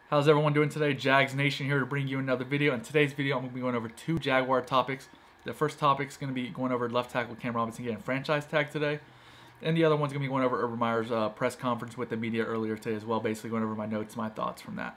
How's everyone doing today? Jags Nation here to bring you another video. In today's video, I'm going to be going over two Jaguar topics. The first topic is going to be going over left tackle Cam Robinson getting franchise tag today. And the other one's going to be going over Urban Meyer's press conference with the media earlier today as well, basically going over my notes, my thoughts from that.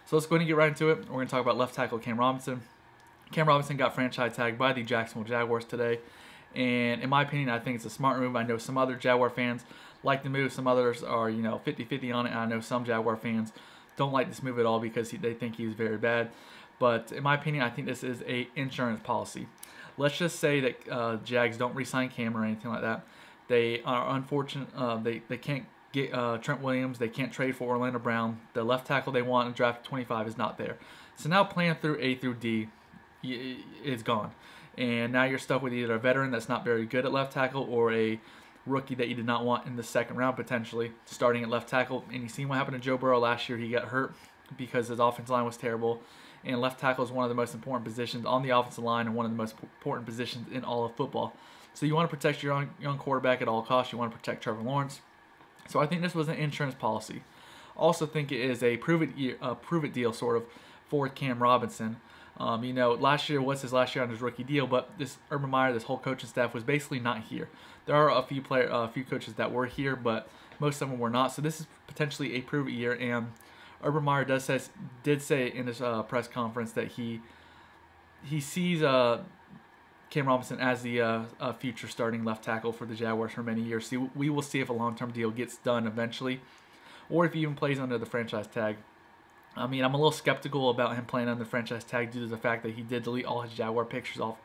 So let's go ahead and get right into it. We're going to talk about left tackle Cam Robinson. Cam Robinson got franchise tagged by the Jacksonville Jaguars today. And in my opinion, I think it's a smart move. I know some other Jaguar fans like the move. Some others are, 50-50 on it. And I know some Jaguar fans don't like this move at all because they think he's very bad. But in my opinion, I think this is a insurance policy. Let's just say that Jags don't re-sign Cam or anything like that. They are unfortunate. They can't get Trent Williams. They can't trade for Orlando Brown. The left tackle they want in draft 25 is not there. So now plan through A through D is gone. And now you're stuck with either a veteran that's not very good at left tackle or a rookie that you did not want in the second round potentially starting at left tackle. And you seen what happened to Joe Burrow last year. He got hurt because his offensive line was terrible. And left tackle is one of the most important positions on the offensive line and one of the most important positions in all of football. So you want to protect your young quarterback at all costs. You want to protect Trevor Lawrence. So I think this was an insurance policy. Also think it is a prove it deal sort of for Cam Robinson. Last year was his last year on his rookie deal, but this Urban Meyer, this whole coaching staff was basically not here. There are a few coaches that were here, but most of them were not. So this is potentially a prove it year. And Urban Meyer did say in his press conference that he sees Cam Robinson as the future starting left tackle for the Jaguars for many years. So we will see if a long-term deal gets done eventually, or if he even plays under the franchise tag. I mean, I'm a little skeptical about him playing on the franchise tag due to the fact that he did delete all his Jaguar pictures off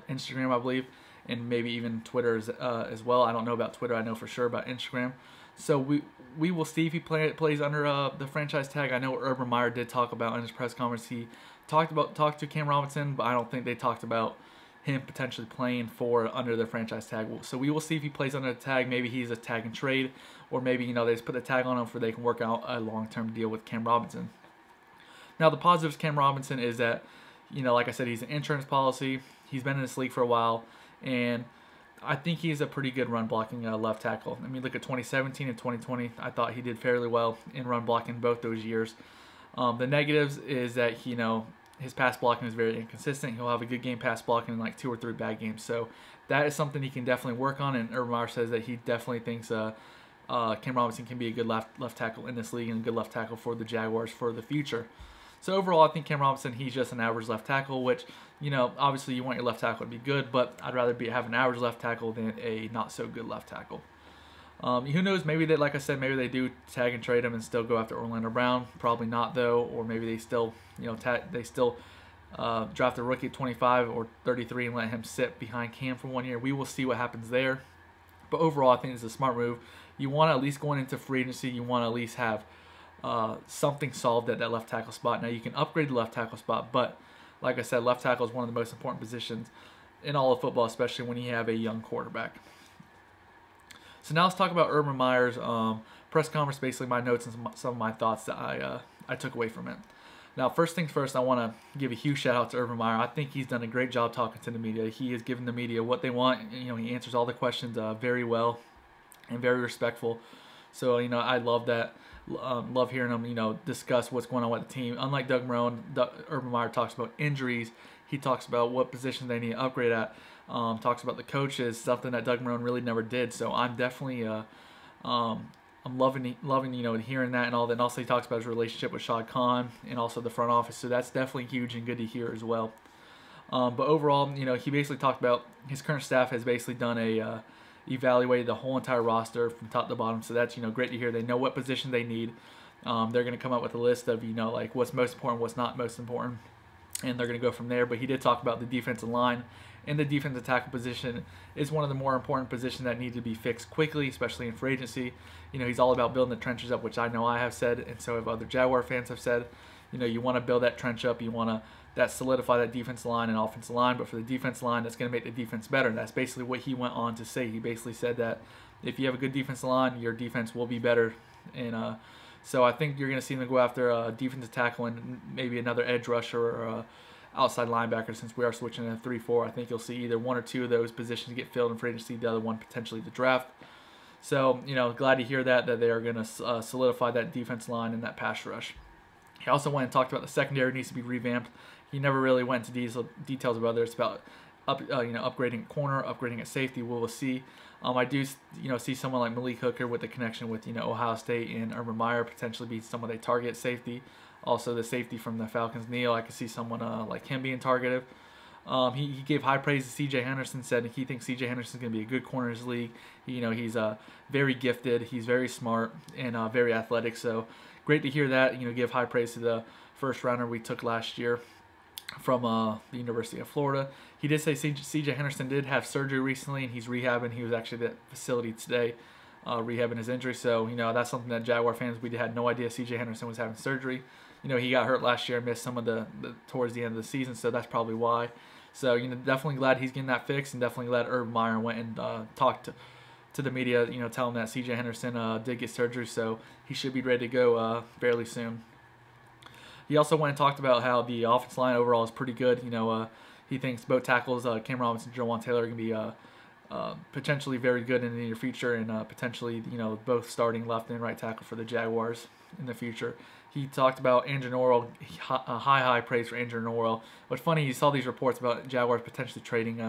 Instagram, I believe, and maybe even Twitter as well. I don't know about Twitter. I know for sure about Instagram. So we will see if he plays under the franchise tag. I know Urban Meyer did talk about in his press conference. He talked to Cam Robinson, but I don't think they talked about him potentially playing under the franchise tag. So we will see if he plays under the tag. Maybe he's a tag and trade, or maybe they just put the tag on him so they can work out a long-term deal with Cam Robinson. Now the positives Cam Robinson is that, like I said, he's an insurance policy. He's been in this league for a while, and I think he's a pretty good run blocking left tackle. I mean, look at 2017 and 2020. I thought he did fairly well in run blocking both those years. The negatives is that his pass blocking is very inconsistent. He'll have a good game pass blocking and like 2 or 3 bad games. So that is something he can definitely work on. And Urban Meyer says that he definitely thinks Cam Robinson can be a good left tackle in this league and a good left tackle for the Jaguars for the future. So overall, I think Cam Robinson, he's just an average left tackle, which, obviously you want your left tackle to be good, but I'd rather have an average left tackle than a not so good left tackle. Who knows? Maybe they, like I said, maybe they do tag and trade him and still go after Orlando Brown. Probably not though, or maybe they still, draft a rookie at 25 or 33 and let him sit behind Cam for 1 year. We will see what happens there. But overall, I think it's a smart move. You want to at least going into free agency, you want to at least have something solved at that left tackle spot. Now you can upgrade the left tackle spot, but like I said, left tackle is one of the most important positions in all of football, especially when you have a young quarterback. So now let's talk about Urban Meyer's press conference, basically my notes and some of my thoughts that I took away from it. Now, first things first, I want to give a huge shout out to Urban Meyer. I think he's done a great job talking to the media. He has given the media what they want. He answers all the questions very well and very respectful. So, I love that. Love hearing him, discuss what's going on with the team. Unlike Doug Marrone, Urban Meyer talks about injuries. He talks about what position they need to upgrade at. Talks about the coaches, something that Doug Marrone really never did. So I'm definitely I'm loving hearing that and all that. And also he talks about his relationship with Shad Khan and also the front office. So that's definitely huge and good to hear as well. But overall, he basically talked about his current staff has basically done evaluated the whole entire roster from top to bottom. So that's great to hear. They know what position they need. They're going to come up with a list of like what's most important, what's not most important, and they're going to go from there. But he did talk about the defensive line. And the defensive tackle position is one of the more important positions that need to be fixed quickly, especially in free agency. He's all about building the trenches up, which I know I have said, and so have other Jaguar fans have said. You want to build that trench up. You want to solidify that defensive line and offensive line, but for the defensive line, that's going to make the defense better. And that's basically what he went on to say. He basically said that if you have a good defensive line, your defense will be better. And so I think you're going to see them go after a defensive tackle and maybe another edge rusher or outside linebacker, since we are switching to 3-4. I think you'll see either 1 or 2 of those positions get filled in free agency, the other one potentially the draft. So, glad to hear that they are going to solidify that defense line and that pass rush. He also went and talked about the secondary needs to be revamped. He never really went into details about whether it's about upgrading corner, upgrading at safety. We'll see. I do see someone like Malik Hooker with the connection with Ohio State and Urban Meyer potentially be someone they target safety. Also the safety from the Falcons, Neal. I could see someone like him being targeted. He gave high praise to C.J. Henderson. Said he thinks C.J. Henderson is going to be a good corner in his league. He's very gifted. He's very smart and very athletic. So great to hear that. Give high praise to the first rounder we took last year from the University of Florida. He did say C.J. Henderson did have surgery recently, and he's rehabbing. He was actually at the facility today rehabbing his injury. So, that's something that Jaguar fans, we had no idea C.J. Henderson was having surgery. He got hurt last year and missed some of the towards the end of the season, so that's probably why. So, definitely glad he's getting that fixed, and definitely glad Urban Meyer went and talked to the media, telling them that C.J. Henderson did get surgery, so he should be ready to go fairly soon. He also went and talked about how the offensive line overall is pretty good. He thinks both tackles, Cam Robinson and Jawan Taylor, are going to be potentially very good in the near future, and potentially, both starting left and right tackle for the Jaguars in the future. He talked about Andrew Norwell, high praise for Andrew Norwell. What's funny, you saw these reports about Jaguars potentially trading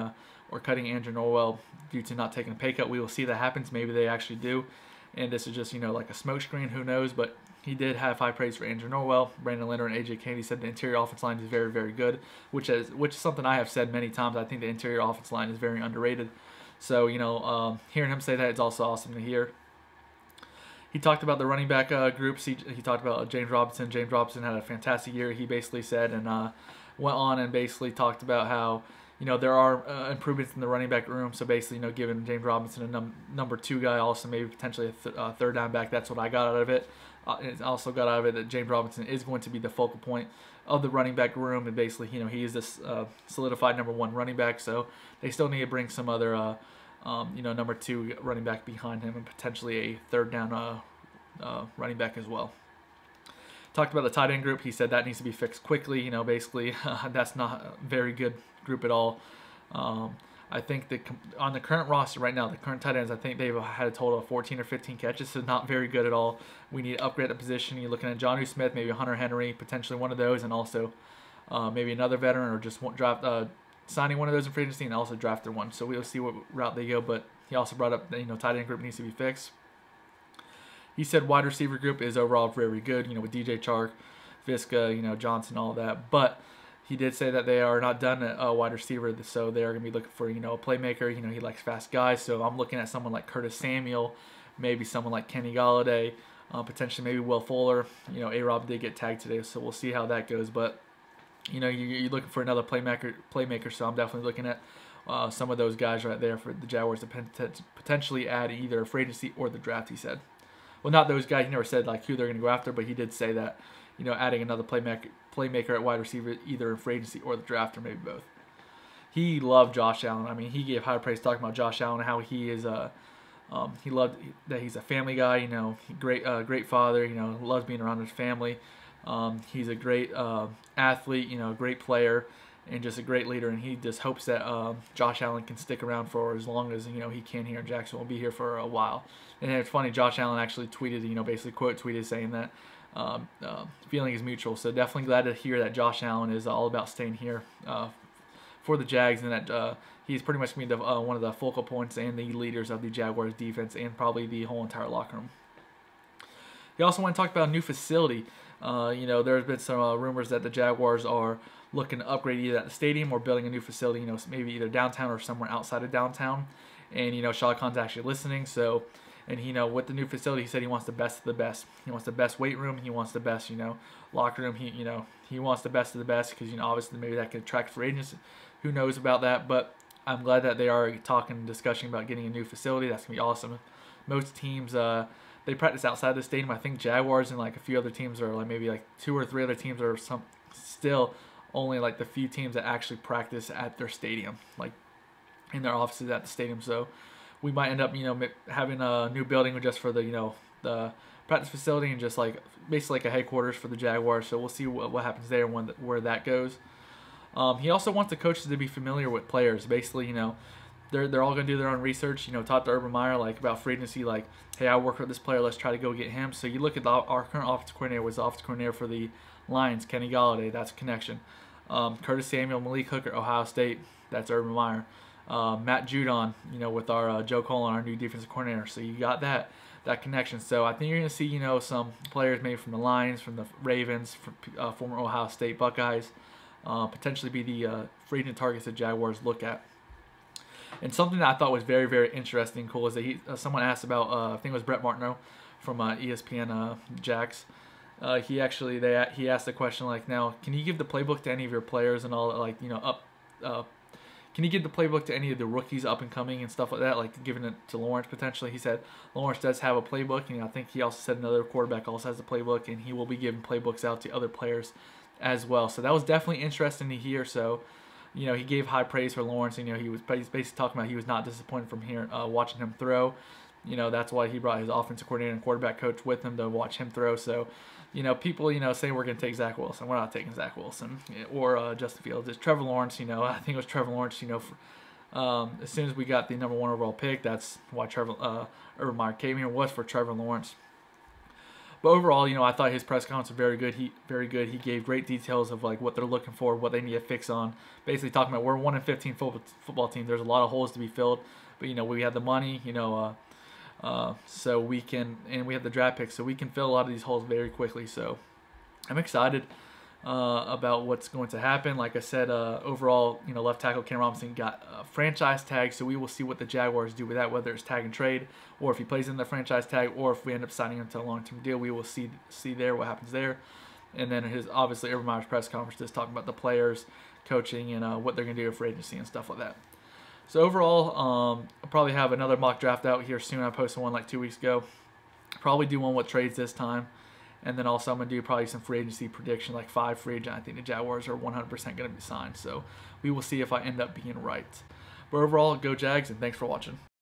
or cutting Andrew Norwell due to not taking a pay cut. We will see that happens. Maybe they actually do. And this is just, like a smokescreen. Who knows? But he did have high praise for Andrew Norwell. Brandon Linder and A.J. Kennedy said the interior offense line is very, very good, which is something I have said many times. I think the interior offense line is very underrated. So, hearing him say that is also awesome to hear. He talked about the running back groups. He talked about James Robinson. James Robinson had a fantastic year, he basically said, and went on and basically talked about how, there are improvements in the running back room. So basically, giving James Robinson a number 2 guy, also maybe potentially a third down back. That's what I got out of it. It also got out of it that James Robinson is going to be the focal point of the running back room, and basically, he is this solidified number 1 running back. So they still need to bring some other number 2 running back behind him, and potentially a third down running back as well. Talked about the tight end group. He said that needs to be fixed quickly. Basically, that's not a very good group at all. I think that on the current roster right now, the current tight ends, I think they've had a total of 14 or 15 catches, so not very good at all. We need to upgrade the position. You're looking at Jonnu Smith, maybe Hunter Henry, potentially one of those, and also maybe another veteran, or just signing one of those in free agency and also drafted one. So we'll see what route they go, but he also brought up that, tight end group needs to be fixed. He said wide receiver group is overall very good, with DJ Chark, Visca, Johnson, all that. But he did say that they are not done at wide receiver, so they are going to be looking for, a playmaker. He likes fast guys, so I'm looking at someone like Curtis Samuel, maybe someone like Kenny Galladay, potentially maybe Will Fuller. A-Rob did get tagged today, so we'll see how that goes. But, you're looking for another playmaker, so I'm definitely looking at some of those guys right there for the Jaguars to potentially add either free agency or the draft, he said. Well, not those guys. He never said who they're going to go after, but he did say that, adding another playmaker at wide receiver, either in free agency or the draft, or maybe both. He loved Josh Allen. I mean, he gave high praise talking about Josh Allen, how he is he loved that he's a family guy. Great father. Loves being around his family. He's a great athlete. Great player, and just a great leader. And he just hopes that Josh Allen can stick around for as long as he can here in Jacksonville. Will be here for a while. And it's funny, Josh Allen actually tweeted, basically quote tweeted saying that feeling is mutual. So definitely glad to hear that Josh Allen is all about staying here for the Jags, and that he's pretty much going to be one of the focal points and the leaders of the Jaguars defense, and probably the whole entire locker room. He also want to talk about a new facility. There's been some rumors that the Jaguars are looking to upgrade either at the stadium or building a new facility, maybe either downtown or somewhere outside of downtown. And, Shah Khan's actually listening, so... And, with the new facility, he said he wants the best of the best. He wants the best weight room. He wants the best, locker room. He wants the best of the best because, obviously maybe that could attract free agents. Who knows about that? But I'm glad that they are talking and discussing about getting a new facility. That's going to be awesome. Most teams, they practice outside the stadium. I think Jaguars and, a few other teams are, maybe 2 or 3 other teams are still only, the few teams that actually practice at their stadium, in their offices at the stadium. So we might end up, having a new building just for the, the practice facility, and just basically a headquarters for the Jaguars. So we'll see what happens there and where that goes. He also wants the coaches to be familiar with players. Basically, they're all going to do their own research. You know, talk to Urban Meyer like about free agency, like, hey, I work with this player, let's try to go get him. So you look at our current offensive coordinator was the offensive coordinator for the Lions, Kenny Galladay. That's a connection. Curtis Samuel, Malik Hooker, Ohio State. That's Urban Meyer. Matt Judon, you know, with our Joe Cullen, our new defensive coordinator. So you got that connection. So I think you're going to see, you know, some players maybe from the Lions, from the Ravens, from former Ohio State Buckeyes, potentially be the free agent targets that Jaguars look at. And something that I thought was very, very interesting and cool is that someone asked about, I think it was Brett Martineau from ESPN Jags. He asked the question like, now, can you give the playbook to any of your players and all, like, you know, can you give the playbook to any of the rookies up and coming and stuff like that, like giving it to Lawrence potentially? He said Lawrence does have a playbook, and I think he also said another quarterback also has a playbook, and he will be giving playbooks out to other players as well. So that was definitely interesting to hear. So, you know, he gave high praise for Lawrence, and, you know, he's basically talking about he was not disappointed from here watching him throw. You know, that's why he brought his offensive coordinator and quarterback coach with him to watch him throw. So, you know, people, you know, say we're going to take Zach Wilson. We're not taking Zach Wilson or Justin Fields. It's Trevor Lawrence. You know, I think it was Trevor Lawrence. You know, as soon as we got the #1 overall pick, that's why Urban Meyer came here, was for Trevor Lawrence. But overall, you know, I thought his press conference was very good. He gave great details of like what they're looking for, what they need to fix on. Basically talking about we're 1-15 football team. There's a lot of holes to be filled, but, you know, we have the money, you know, so we can, and we have the draft picks, so we can fill a lot of these holes very quickly. So I'm excited about what's going to happen. Like I said, overall, you know, left tackle Cam Robinson got a franchise tag, so we will see what the Jaguars do with that, whether it's tag and trade, or if he plays in the franchise tag, or if we end up signing him to a long-term deal. We will see there what happens there. And then obviously Urban Meyer's press conference is talking about the players, coaching, and what they're going to do for agency and stuff like that. So overall, I'll probably have another mock draft out here soon. I posted one like 2 weeks ago. Probably do one with trades this time. And then also I'm going to do probably some free agency prediction, like 5 free agent. I think the Jaguars are 100% going to be signed. So we will see if I end up being right. But overall, go Jags, and thanks for watching.